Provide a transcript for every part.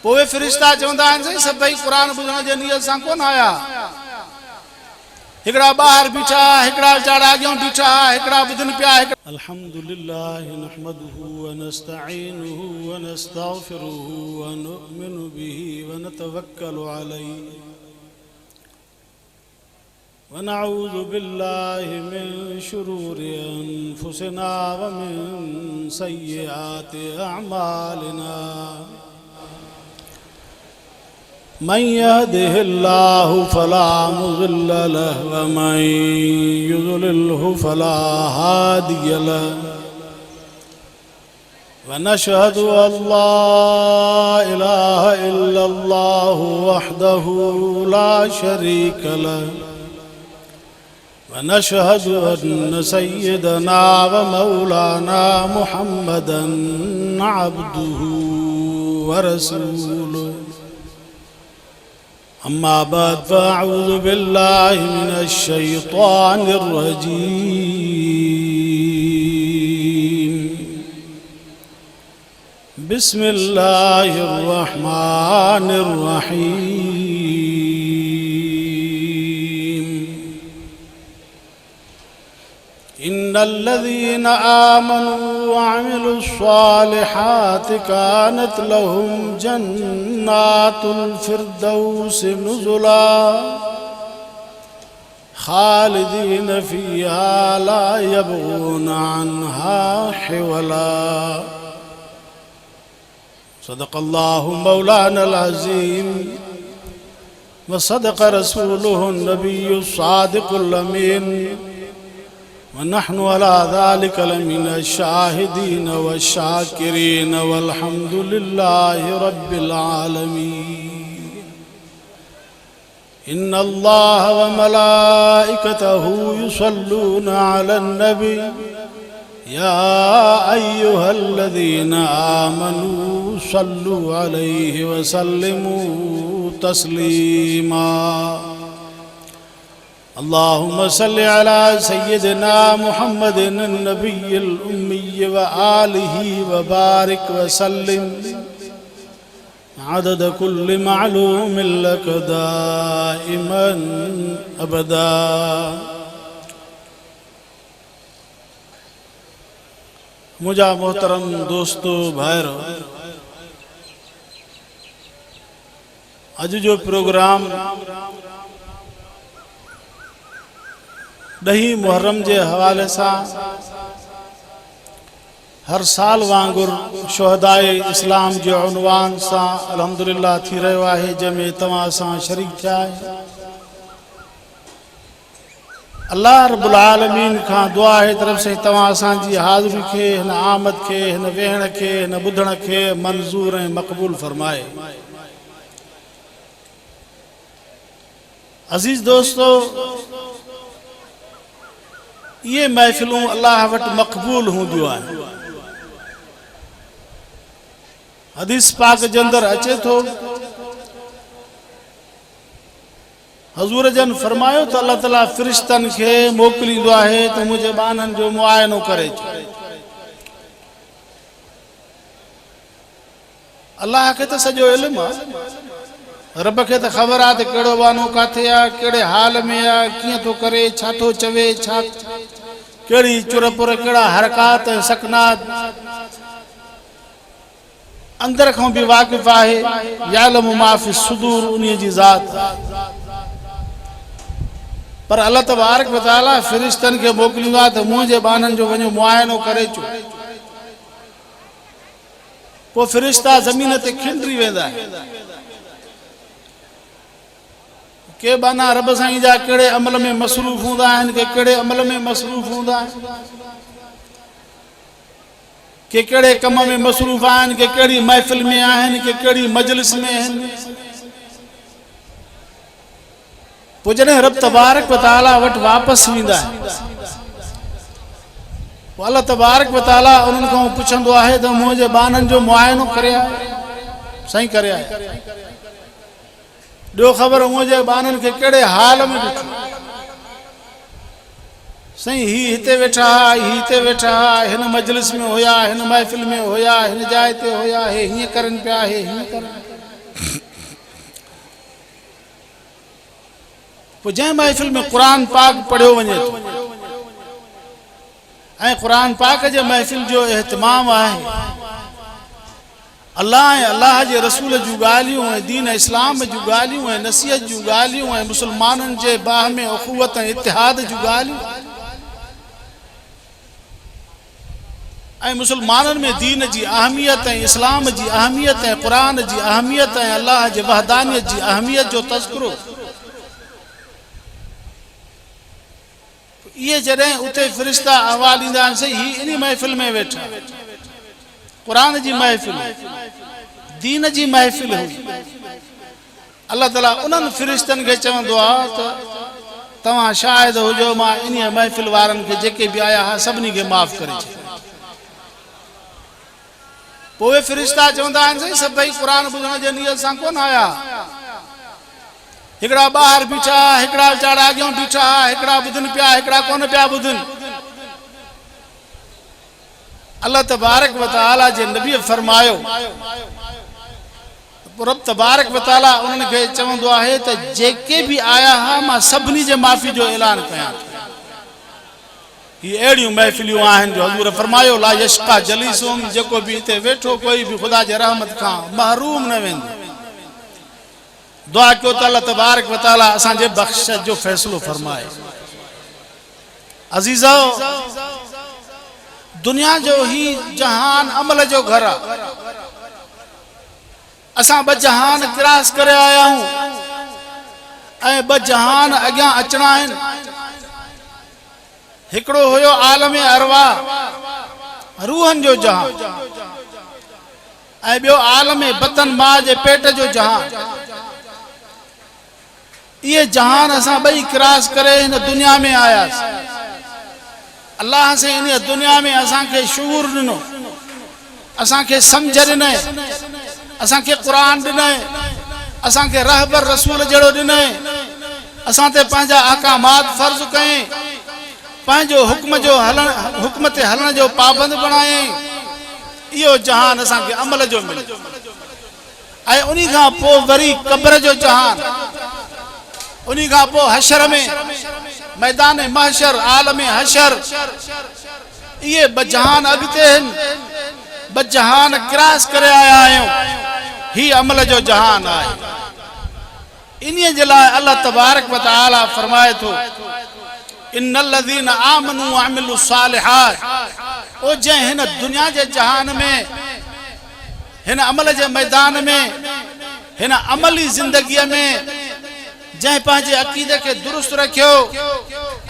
पोइ फ़रिश्ता चवंदा आहिनि साईं सभई क़ुरान ॿुधण जे नियत सां कोन आया, हिकिड़ा ॿाहिरि बीठा, हिकिड़ा वीचारा अॻियां बीठा, हिकिड़ा ॿुधनि पिया। अल्हम्दुलिल्लाह नहमदुहु व नस्तईनुहु व नस्तगफिरुहु व नुअमिनु बिही व नतवक्कलु अलैहि व नऊज़ु बिल्लाहि मिन शुरूरि अनफुसिना व मिन सय्यिआति अअमालिना। मन यहदिहिल्लाहु फला मुज़िल्ल लहु व मन युज़लिल्हु फला हादिय लहु व नशहदु अल्ला इलाहा इल्लल्लाहु वहदहु ला शरीक लहु व नशहदु अन्न सय्यदना व मौलाना मुहम्मदन अब्दुहु व रसूलुहु। अम्मा बाद फ़अऊज़ु बिल्लाहि मिनश शैतानिर रजीम। बिस्मिल्लाहिर रहमानिर रहीम। इन्नल्लज़ीना आमनू व अमिलुस सालिहाति कानत लहुम जन्नातुल फिरदौसि नुज़ुला खालिदीन फ़ीहा ला यबग़ूना अन्हा हिवला। सदक़ल्लाहु मौलानल अज़ीम व सदक़ रसूलुहुन नबियुस सादिक़ुल अमीन व नहनु अला ज़ालिका लमिनश शाहिदीन व शाकिरीन वल्हम्दुलिल्लाहि रब्बिल आलमीन। इन्नल्लाह व मलाइकतहु युसल्लूना अलन नबी या अय्युहल्लज़ीना आमनू सल्लु अलैहि व सल्लिमू तस्लीमा। अल्लाहुम्मा सल्लि अला सय्यिदिना मुहम्मदिन नबिय्यिल उम्मी व आलिहि व बारिक व सल्लिम अदद कुल्लि मालूमिन लक दाइमन अबदा। मुझा मोहतरम दोस्तों भाइरो, अज जो प्रोग्राम 10 मुहर्रम के हवाले से हर साल वांगुर शुहदाए इस्लाम के उनवान से अल्हम्दुलिल्लाह थी रहो है, जंहिंमें तव्हां सां शरीक थिया आहियो। अल्लाह रब्बुल आलमीन का दुआ है तरफ से तव्हां असांजी हाज़िरी के, हिन आमद के, हिन वेहण के, हिन ॿुधण के मंजूर ऐं मक़बूल फरमाए। अजीज दोस्तों, ये महफिलूं अल्लाह वट मक़बूल हूंदियूं आहिनि। हदीस पाक जे अंदर अचे थो, हजूर जन फरमायो तो अल्लाह ताला फ़रिश्तन के मोकिलींदो आहे तो मुझे बानन जो मुआयनो करे। अल्लाह के तो सजो इल्म आहे, रब के तो खबर आहे तो कहिड़ो बानो काथे आहे, कहिड़े हाल में आहे, कीअं थो करे, छा थो चवे, छा कहिड़ी चुरपुर, कहिड़ा हरकात ऐं सकनात अंदर खां भी वाक़िफ़ आहे। यालमु मा फ़ी सुदूर, उन्हीअ जी ज़ात। पर अल्लाह तबारक व तआला फ़रिश्तन के मोकिलींदो आहे त मुंहिंजे बाननि जो वञो मुआयनो करे अचो। पोइ फ़रिश्ता ज़मीन ते खिंडरी वेंदा आहिनि। के बाना रब साईं जा कहिड़े अमल में मसरूफ़ हूंदा आहिनि, के कहिड़े अमल में मसरूफ़ हूंदा आहिनि, के कहिड़े कम में मसरूफ़ आहिनि, के कहिड़ी महफ़िल में आहिनि, के कहिड़ी मजलिस में आहिनि। पोइ जॾहिं रब तबारक व तआला वटि वापसि वेंदा आहिनि, पोइ अल्लाह तबारक व तआला उन्हनि खां पुछंदो आहे त मुंहिंजे बाननि जो मुआयनो करे आयो, साईं करे आयो। ॾियो ख़बर मुंहिंजे बाननि खे कहिड़े हाल में ॾिठो, साईं ही हिते वेठा हा, ही हिते वेठा हा, हिन मजलिस में हुया, हिन महफ़िल में हुया, हिन जाइ ते हुया, हे हीअं करनि पिया, हे हीअं करनि। पोइ जंहिं महफ़िल में क़ुरान पाक पढ़ियो वञे थो ऐं क़ुरान पाक जे महफ़िल जो एहतमाम आहे, अल्लाह ऐं अल्लाह जे रसूल जूं ॻाल्हियूं ऐं दीन इस्लाम जूं ॻाल्हियूं ऐं नसीहत जूं ॻाल्हियूं ऐं मुस्लमाननि जे बाह में अख़ुवत ऐं इतिहाद जूं ॻाल्हियूं ऐं मुस्लमाननि में दीन जी अहमियत ऐं इस्लाम जी अहमियत ऐं क़ुरान जी अहमियत ऐं अल्लाह जे वहदानियत जी अहमियत जो तज़किरो, ये जॾहिं उते फ़रिश्ता अहवाल ॾींदा आहिनि सही ही इन महफ़िल में वेठा, क़ुरान जी महफ़िल, दीन जी महफ़िल हुई। अल्लाह ताला उन्हनि फ़रिश्तनि खे चवंदो आहे त तव्हां शाहिद हुजो मां इन महफ़िल वारनि खे जेके बि आया हुआ सभिनी खे माफ़ करे छॾियो। पोइ उहे फ़रिश्ता चवंदा आहिनि साईं सभई क़ुरान ॿुधण जे नियत सां कोन आया, हिकिड़ा ॿाहिरि बीठा, हिकिड़ा वीचारा अॻियां बीठा, हिकिड़ा ॿुधनि पिया, हिकिड़ा कोन पिया ॿुधनि। अल्लाह तबारक व तआला जे नबी फरमायो, रब तबारक व तआला उन्हनि खे चवंदो आहे त जेके बि आया हुआ मां सभिनी जे माफ़ी जो ऐलान कयां थो। ये अहिड़ियूं महफ़िलियूं आहिनि जो हज़ूर फरमायो ला यश्का जलीसुम, जेको बि हिते वेठो कोई बि ख़ुदा जे रहमत खां महरूम न वेंदो। दुआ कयो त अल्लाह तबारक व तआला असांजे बख़्शिश जो फ़ैसिलो फरमाए। अज़ीज़ो, दुनिया जो ही जहान अमल जो घर आहे। असां ॿ जहान क्रॉस करे आया आहियूं ऐं ॿ जहान अॻियां अचणा आहिनि। हिकिड़ो हुयो आलम अरवा, रूहनि जो जहान, ऐं ॿियो आलम बतन मां जे पेट जो जहान। ये जहान असां ॿई क्रॉस करे हिन दुनिया में आयासीं। अल्लाह से इन दुनिया में असांखे शूर ॾिनो, असांखे सम्झ ॾिनई, असांखे क़ुरान ॾिनई, असांखे रहबर रसूल जहिड़ो ॾिनई, असां ते पंहिंजा अहकामात फ़र्ज़ कयईं, पंहिंजो हुक्म ते हलण जो पाबंद बणायईं। इहो जहान असांखे अमल जो मिलियो। ऐं उन्ही खां पोइ वरी क़ब्र जो जहान, उन्ही खां पोइ हशर में मैदान महशर, आलम हशर, ये ॿ जहान अॻिते आहिनि। ॿ जहान क्रॉस करे आया आहियूं। ही अमल जो जहान आहे। इन्हीअ जे लाइ अल्लाह तबारक व तआला फरमाए थो इन्नल लज़ीना आमनू व अमिलु सालिहात, ओ जंहिं हिन दुनिया जे जहान में, हिन अमल जे मैदान में, हिन अमली ज़िंदगीअ में जंहिं पंहिंजे अक़ीदे खे दुरुस्त रखियो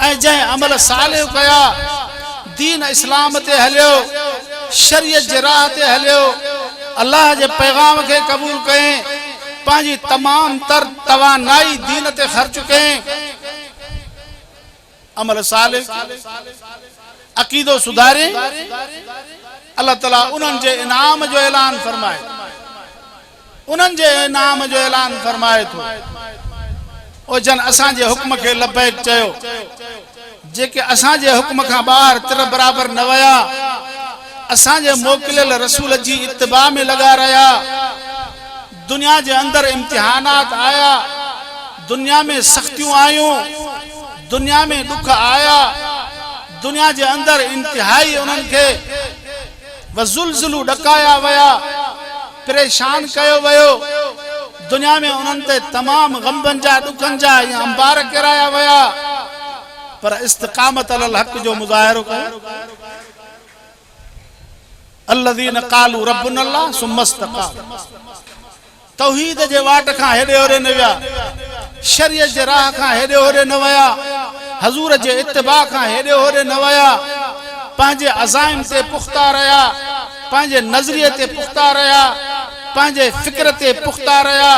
ऐं जंहिं अमल सालिह कया, दीन इस्लाम ते हलियो, शरीयत जे राह ते हलियो, अल्लाह जे पैगाम खे क़बूल कयईं, पंहिंजी तमाम तर तवानाई दीन ते ख़र्च कयईं। अमल सालिह, अक़ीदो सुधारे, अल्लाह ताला उन्हनि जे इनाम जो ऐलान फरमाए, उन्हनि जे इनाम जो ऐलान फरमाए थो। ओ जन असांजे हुक्म खे लबैक चयो, जेके असांजे हुक्म खां ॿाहिरि तिर बराबर न विया, असांजे मोकिलियल रसूल जी इत्तिबा में लॻा रहिया। दुनिया जे अंदरि इम्तिहानात आया, दुनिया में सख़्तियूं आयूं, दुनिया में दुख आया, दुनिया जे अंदरि इंतिहाई उन्हनि खे वज़ुलज़ुलू ॾकाया विया, परेशान कयो वियो। दुनिया में उन्हनि ते तमाम गमबन जा, ॾुखनि जा या अंबार किराया विया, पर इस्तिक़ामत अलल हक़ जो मुज़ाहिरो कयो। अल्लज़ीन क़ालू रब्बुनल्लाह सुम्मा इस्तक़ामू, तौहीद जे वाट खां हेॾे होॾे न विया, शरीयत जे राह खां हेॾे होॾे न विया, हज़ूर जे इत्तिबा खां हेॾे होॾे न विया, पंहिंजे अज़ाइम ते पुख्ता रहिया, पंहिंजे नज़रिये ते पुख्ता रहिया, पंहिंजे फ़िक्र ते पुख्ता रहिया।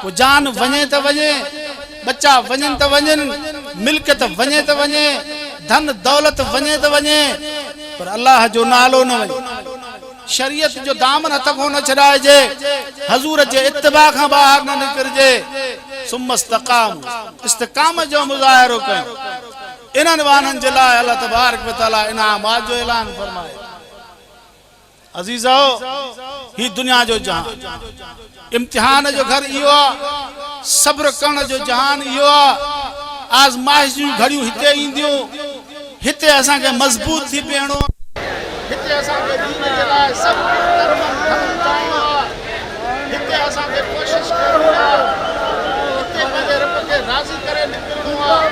पोइ जान वञे त वञे, बच्चा वञनि त वञनि, मिल्कियत वञे त वञे, धन दौलत वञे त वञे, पर अल्लाह जो नालो न वञे, शरीयत जो दामन हथ खां न छॾाइजे, हज़ूर जे इत्तिबा खां ॿाहिरि न निकिरजे। सुम्मा इस्तक़ामू, इस्तिक़ामत जो मुज़ाहिरो कयो। इन्हनि वारनि जे लाइ अल्लाह तबारक व तआला इनामात जो ऐलान फरमाए। अज़ीज़ो, ही दुनिया जो जहान, इम्तिहान जो घर इहो आहे, सब्र करण जो जहान इहो आहे। आज़माइश जूं घड़ियूं हिते ईंदियूं, हिते असांखे मज़बूत थी बीहणो, हिते असांखे दीन जे लाइ सभु चाहिणो आहे, हिते असांखे कोशिशि करणी आहे, हिते पंहिंजे रब खे राज़ी करे निकिरणो आहे।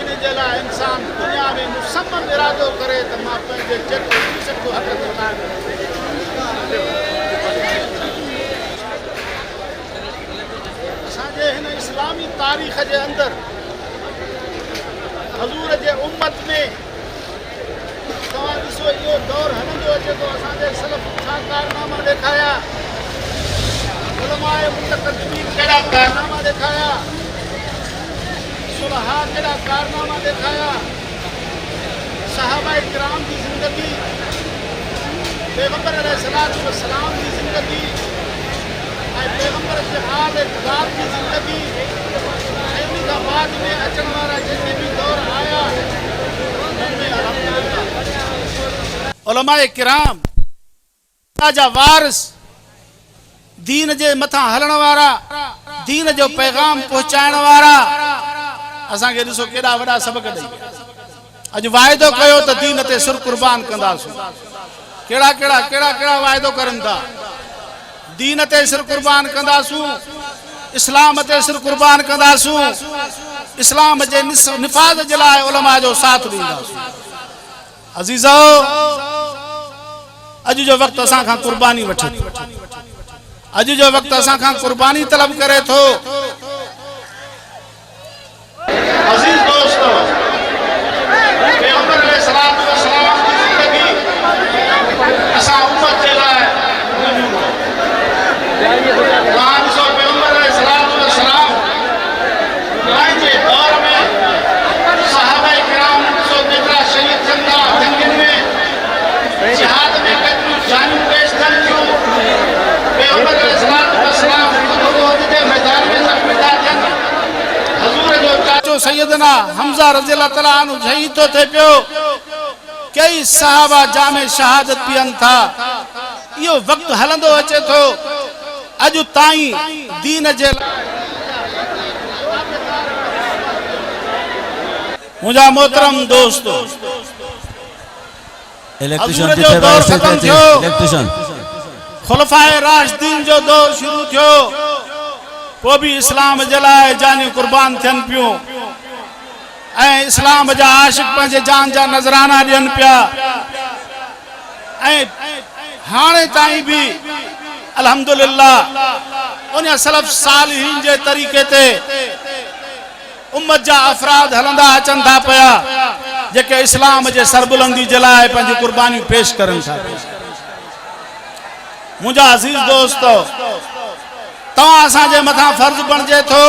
इन जे लाइ इंसान दुनिया में मुसम्मम इरादो करे त मां पंहिंजे जेको थी सघो हक़ ते क़ाइम असांजे हिन इस्लामी तारीख़ जे अंदरि हज़ूर जे उम्मत में तव्हां ॾिसो इहो दौर हलंदो अचे थो, असांजे सलफ़ छा कारनामा ॾेखारिया, उलमाए मुतक़द्दिमीन कहिड़ा कारनामा ॾेखारिया, सुलहा कहिड़ा कारनामा ॾेखारिया, सहाबाए किराम जी ज़िंदगी, पैगंबर अलैहिस्सलातु वस्सलाम जी ज़िंदगी ऐं पैगंबर जे आल इक़्तिदार जी ज़िंदगी, ऐं उन खां बाद में अचण वारा जेके बि दौर आया, उलमाए किराम जा वारिस, दीन जे मथां हलण वारा, दीन जो पैगाम पहुचाइण वारा, असांखे ॾिसो केॾा वॾा सबक़ ॾेई अॼु वाइदो कयो त दीन ते सुर कुर्बान कंदासीं। कहिड़ा कहिड़ा कहिड़ा कहिड़ा वाइदो करनि था, दीन ते सिर कुर्बान कंदासूं, इस्लाम ते सिर कुर्बान कंदासूं, इस्लाम जे निफ़ाज़ जे लाइ उलमा जो साथ ॾींदासूं। अज़ीज़ो, अॼु जो वक़्तु असां खां कुर्बानी वठे थो, अॼु जो वक़्तु असां खां कुर्बानी तलब करे थो। अज़ीज़ दोस्तो, पैगंबर अलैहिस्सलातु वस्सलाम जी ज़िंदगी असां उम्मत जे लाइ पंहिंजे दौर में सहाबाए किराम ॾिसो केतिरा शहीद थियनि था जंगनि में, जिहाद में केतिरियूं जानियूं पेश थियनि थियूं। पैगंबर अलैहिस्सलातु वस्सलाम जे मैदान में ज़ख़्मी था थियनि। हज़ूर जो चाचो सैयदना हमज़ा रज़ियल्लाहु तआला अन्हु शहीद थो थिए पियो, कई सहाबा जाम शहादत पीअनि था। इहो वक़्तु हलंदो अचे थो, अॼु ताईं दीन जे मुझा मोहतरम दोस्तों, खुलफाए राशिदीन जो दौर शुरू थियो, पोइ बि इस्लाम जे लाइ जानियूं कुर्बान थियनि पियूं ऐं इस्लाम जा आशिक पंहिंजे जान जा नज़राना ॾियनि पिया। ऐं हाणे ताईं बि अल्हम्दुलिल्लाह उन सलफ़ सालिहीन जे तरीक़े ते उम्मत जा अफराद हलंदा अचनि था पिया, जेके इस्लाम जे सरबुलंदी जे लाइ पंहिंजी कुर्बानियूं पेश करनि था। मुंहिंजा अज़ीज़ दोस्तो, तव्हां असांजे मथां फर्ज़ बणिजे थो,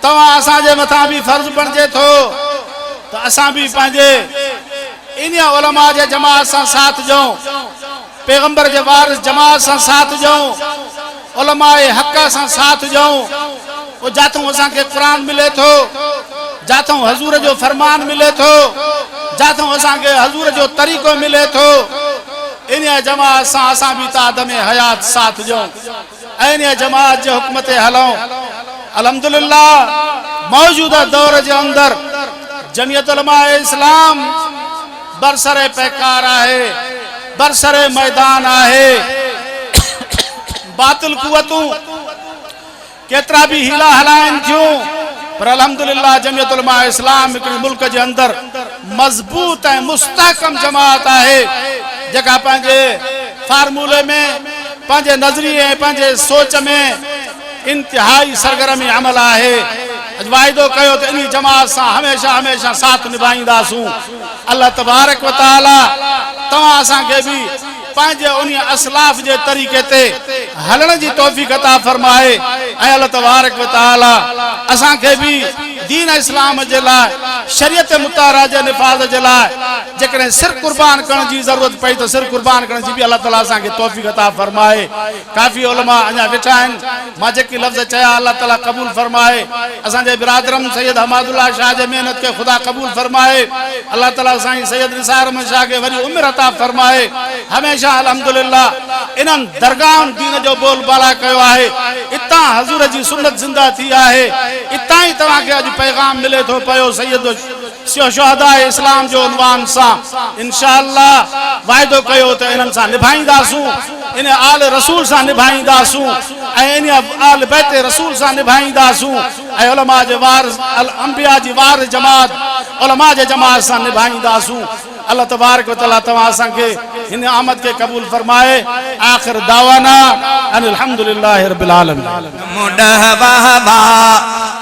तव्हां असांजे मथां बि फर्ज़ बणिजे थो त असां बि पंहिंजे इन उलमा जे जमात सां साथ ॾियूं, पैगंबर जे वारिस जमात सां साथ ॾियूं, उलमाए हक़ सां साथ ॾियूं। जाथों असांखे क़ुरान मिले थो, जाथों हज़ूर जो फरमान मिले थो, जाथों असांखे हज़ूर जो तरीक़ो मिले थो, इन जमात सां असां बि तादम हयात साथ ॾियूं ऐं इन जमात जे हुक्म ते हलूं। अल्हम्दुलिल्लाह मौजूदा दौर जे अंदरि जमियत उलमाए इस्लाम बरसरे पैकार आहे, बरसरे मैदान आहे। बातिल कुवतूं केतिरा बि हीला हलाइनि थियूं, पर अल्हम्दुलिल्लाह जमियत उलमा इस्लाम हिकिड़े मुल्क जे अंदरि मज़बूत ऐं मुस्तहकम जमात आहे, जेका पंहिंजे फार्मूले में, पंहिंजे नज़रिए ऐं पंहिंजे सोच में इंतिहाई सरगर्मी अमल आहे। अॼु वाइदो कयो त इन जमात सां हमेशा हमेशा साथ निभाईंदासूं। अल्लाह तबारक व तआला तव्हां असांखे बि पंहिंजे उन असलाफ जे तरीक़े ते हलण जी तौफ़ीक़ अता फरमाए ऐं अल्लाह तबारक व तआला असांखे बि दीन इस्लाम जे लाइ शरीयत मुतारा जे निफाज़ जे लाइ जेकॾहिं सिर कुर्बान करण जी ज़रूरत पई त सिर कुर्बान करण जी बि अल्लाह ताला असांखे तौफ़ीक़ अता फरमाए। काफ़ी उलमा अञा वेठा आहिनि, मां जेकी लफ़्ज़ चया अल्लाह ताला क़बूल फरमाए। असांजे बिरादरम सैयद हमादुल्लाह शाह जे महिनत खे ख़ुदा क़बूल फरमाए। अल्लाह ताला साईं सैयद निसार अहमद शाह खे वरी उमिर अता फरमाए। हमेशा अल्हम्दुलिल्लाह इन्हनि दरगाहनि दीन जो बोलबाला कयो आहे। इतां हज़ूर जी सुन्नत ज़िंदा थी आहे। इतां ई तव्हांखे अॼु पैगाम मिले थो पियो सैयद शुहदा इस्लाम जो उनवान सां। इंशाअल्लाह वाइदो कयो त इन्हनि सां निभाईंदासूं, इन आल रसूल सां निभाईंदासूं ऐं इन आल बैत रसूल सां निभाईंदासूं ऐं उलमा जे वारिस अंबिया जी वारिस जमात उलमा जे जमात सां निभाईंदासूं। अल्लाह तबारक व तआला तव्हां असांखे हिन आमद के कबूल फरमाए। आखिर दावाना अनिल हम्दुलिल्लाहि रब्बिल आलमीन। मुडहवा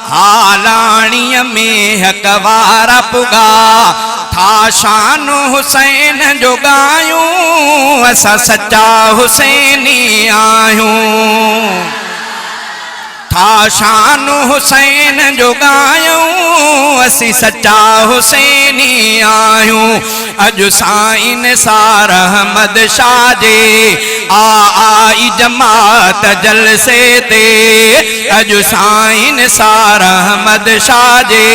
हालाणीअ में हकवारा पुगा था शान हुसैन जो गायूं असां सच्चा हुसैनी आहियूं। था शान हुसैन जो गायूं असी सच्चा हुसैनी आहियूं। अॼु साईं निसार अहमद शाह जे आई जमात जलसे ते। अॼु साईं निसार अहमद शाह जे